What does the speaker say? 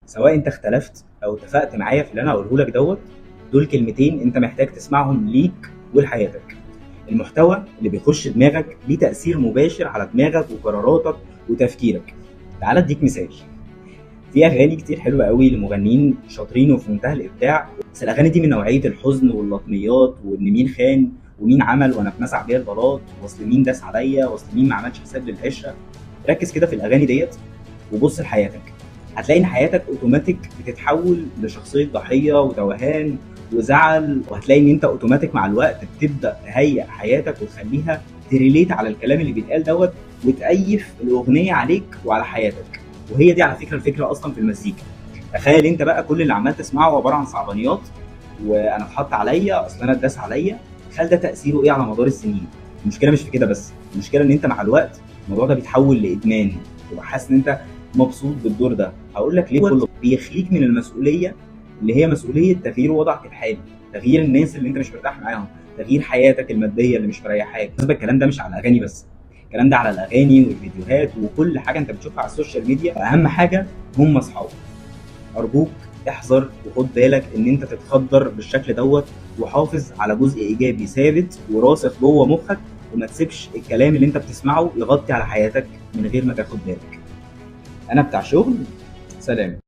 سواء انت اختلفت او اتفقت معايا في اللي انا هقوله لك دول كلمتين انت محتاج تسمعهم ليك ولحياتك. المحتوى اللي بيخش دماغك ليه تأثير مباشر على دماغك وقراراتك وتفكيرك. تعال اديك مثال. في اغاني كتير حلوه قوي لمغنيين شاطرين وفي منتهى الابداع، بس الاغاني دي من نوعيه الحزن واللطميات وان مين خان ومين عمل وانا اتمسح بيا البلاط، واصل مين داس عليا، واصل مين ما عملش حساب للعشره. ركز كده في الاغاني ديت وبص لحياتك، هتلاقي ان حياتك اوتوماتيك بتتحول لشخصيه ضحيه وتوهان وزعل، وهتلاقي ان انت اوتوماتيك مع الوقت بتبدا تهيئ حياتك وتخليها تريليت على الكلام اللي بيتقال وتأيف الاغنيه عليك وعلى حياتك. وهي دي على فكره الفكره اصلا في المزيكا. تخيل انت بقى كل اللي عمال تسمعه عباره عن صعبانيات، وانا اتحط عليا، اصل انا اتداس عليا. تخيل ده تاثيره ايه على مدار السنين. المشكله مش في كده بس، المشكله ان انت مع الوقت الموضوع ده بيتحول لادمان، تبقى حاسس ان انت مبسوط بالدور ده. هقول لك ليه. كله بيخليك من المسؤوليه اللي هي مسؤوليه تغيير وضعك الحالي، تغيير الناس اللي انت مش مرتاح معاهم، تغيير حياتك الماديه اللي مش مريحاك. بالنسبه الكلام ده مش على الاغاني بس، الكلام ده على الاغاني والفيديوهات وكل حاجه انت بتشوفها على السوشيال ميديا. اهم حاجه هم اصحابك. ارجوك احذر وخد بالك ان انت تتخدر بالشكل وحافظ على جزء ايجابي ثابت وراسخ جوه مخك، وما تسيبش الكلام اللي انت بتسمعه يغطي على حياتك من غير ما تاخد بالك. انا بتاع شغل. سلام.